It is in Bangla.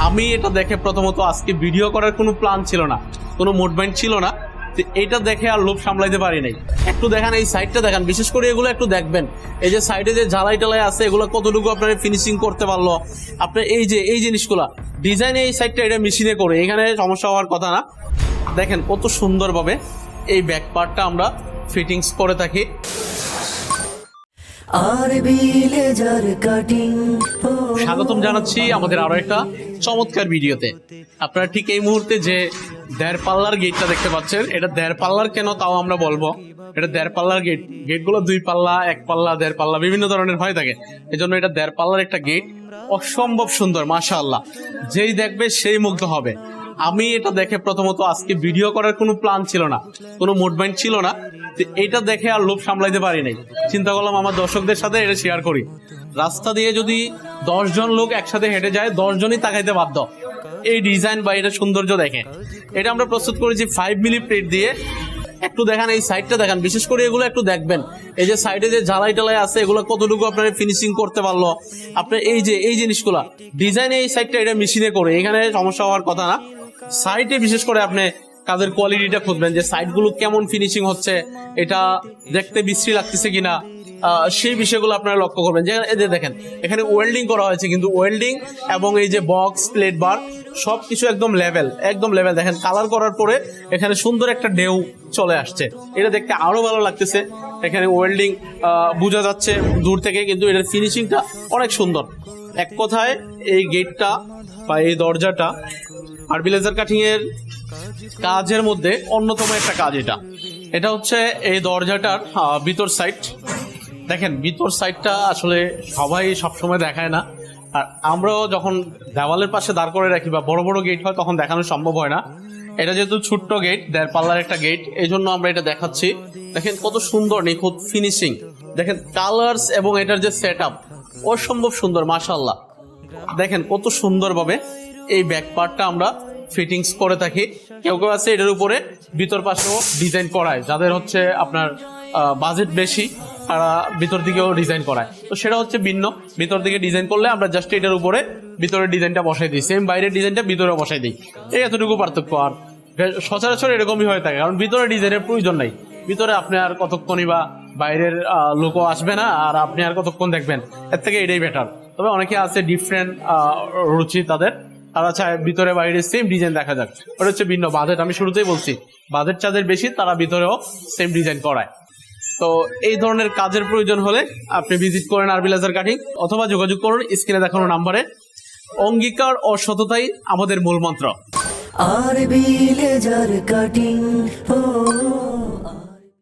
আমি এটা দেখে প্রথমত আজকে ভিডিও করার কোনো প্ল্যান ছিল না, কোনো মুভমেন্ট ছিল না। এটা দেখে আর লোভ সামলাইতে পারি নাই। একটু দেখেন, এই সাইডটা দেখেন, বিশেষ করে এগুলো একটু দেখবেন। এই যে সাইডে যে ঝালাই টালাই আছে, এগুলো কতটুকু আপনার ফিনিশিং করতে পারলো। আপনার এই জিনিসগুলা ডিজাইন, এই সাইডটা এটা মেশিনে করে, এখানে সমস্যা হওয়ার কথা না। দেখেন কত সুন্দরভাবে এই ব্যাক পার্টটা আমরা ফিটিংস করে থাকি। স্বাগতম জানাচ্ছি আমাদের আরো একটা চমৎকার ভিডিওতে। আপনারা ঠিক এই মুহূর্তে যে 1.5 পাল্লার গেটটা দেখতে পাচ্ছেন, এটা 1.5 পাল্লার কেন তাও আমরা বলবো। এটা 1.5 পাল্লার গেট। গেটগুলো 2 পাল্লা, 1 পাল্লা, 1.5 পাল্লা বিভিন্ন ধরনের হয়ে থাকে। এই জন্য এটা 1.5 পাল্লার একটা গেট, অসম্ভব সুন্দর, মাশাআল্লাহ। যেই দেখবে সেই মুগ্ধ হবে। আমি এটা দেখে প্রথমত আজকে ভিডিও করার কোনো প্ল্যান ছিল না, কোনো মুভমেন্ট ছিল না। এটা দেখে আর লোভ সামলাইতে পারি নাই। চিন্তা করলাম আমার দর্শকদের সাথে এটা শেয়ার করি। রাস্তা দিয়ে যদি 10 জন লোক একসাথে হেঁটে যায়, 10 জনই তাকাইতে বাধ্য এই ডিজাইন বা এটা সৌন্দর্য দেখে। এটা আমরা প্রস্তুত করেছি 5 মিলি প্লেট দিয়ে। একটু দেখেন, এই সাইডটা দেখেন, বিশেষ করে এগুলো একটু দেখবেন। এই যে সাইডে যে ঝালাই টালাই আছে, এগুলো কতটুকু আপনার ফিনিশিং করতে পারলো। আপনার এই জিনিসগুলা ডিজাইন, এই সাইডটা এটা মেশিনে করে, এখানে সমস্যা হওয়ার কথা না। সাইডে বিশেষ করে আপনি কাজের কোয়ালিটিটা খুঁজবেন, যে সাইডগুলো কেমন ফিনিশিং হচ্ছে, এটা দেখতে বিশ্রী লাগতেছে কিনা, সেই বিষয়গুলো আপনারা লক্ষ্য করবেন। যে এদের দেখেন এখানে ওয়েল্ডিং করা হয়েছে, কিন্তু ওয়েল্ডিং এবং এই যে বক্স প্লেট বার সবকিছু একদম লেভেল দেখেন। কালার করার পরে এখানে সুন্দর একটা ঢেউ চলে আসছে, এটা দেখতে আরো ভালো লাগতেছে। এখানে ওয়েল্ডিং বোঝা যাচ্ছে দূর থেকে, কিন্তু এটার ফিনিশিংটা অনেক সুন্দর। এক কথায় এই গেটটা বা এই দরজাটা আরবি লেজার কাটিং এর কাজের মধ্যে অন্যতম একটা কাজ। এটা হচ্ছে এই দরজাটার ভিতর সাইড। দেখেন ভিতর সাইডটা আসলে সবাই সবসময় দেখায় না, আর আমরাও যখন দেওয়ালের পাশে দাঁড় করে রাখি বা বড় বড় গেট হয় তখন দেখানো সম্ভব হয় না। এটা যেহেতু ছোট্ট গেট, 1.5 পাল্লার একটা গেট, এই জন্য আমরা এটা দেখাচ্ছি। দেখেন কত সুন্দর নিখুঁত ফিনিশিং, দেখেন কালার্স এবং এটার যে সেট আপ অসম্ভব সুন্দর, মাশাআল্লাহ। দেখেন কত সুন্দরভাবে এই ব্যাক পার্টটা আমরা ফিটিংস করে থাকি। কেউ কেউ আছে এটার উপরে ভিতর পাশেও ডিজাইন করায়, যাদের হচ্ছে আপনার বাজেট বেশি, তারা ভিতর দিকেও ডিজাইন করায়। তো সেটা হচ্ছে ভিন্ন। ভিতর দিকে ডিজাইন করলে আমরা জাস্ট এটার উপরে ভিতরের ডিজাইনটা বসাই দিই, সেম বাইরের ডিজাইনটা ভিতরে বসাই দিই, এই এতটুকু পার্থক্য। আর সচরাচর এরকমই হয়ে থাকে, কারণ ভিতরে ডিজাইনের প্রয়োজন নাই। ভিতরে আপনি আর কতক্ষণই বা বাইরের লোকও আসবে না, আর আপনি আর কতক্ষণ দেখবেন, এর থেকে এটাই বেটার। তবে অনেকে আছে ডিফারেন্ট রুচি তাদের, তারা চায় ভিতরে বাইরে সেম ডিজাইন দেখা যাক। ওটা হচ্ছে ভিন্ন বাজেট। আমি শুরুতেই বলছি বাজেট যাদের বেশি তারা ভিতরেও সেম ডিজাইন করায়। তো এই ধরনের কাজের প্রয়োজন হলে আপনি ভিজিট করেন আরবি লেজার কাটিং, অথবা যোগাযোগ করুন স্ক্রিনে দেখানো নাম্বারে। অঙ্গীকার ও সততাই আমাদের মূল মন্ত্র। আরবি লেজার কাটিং।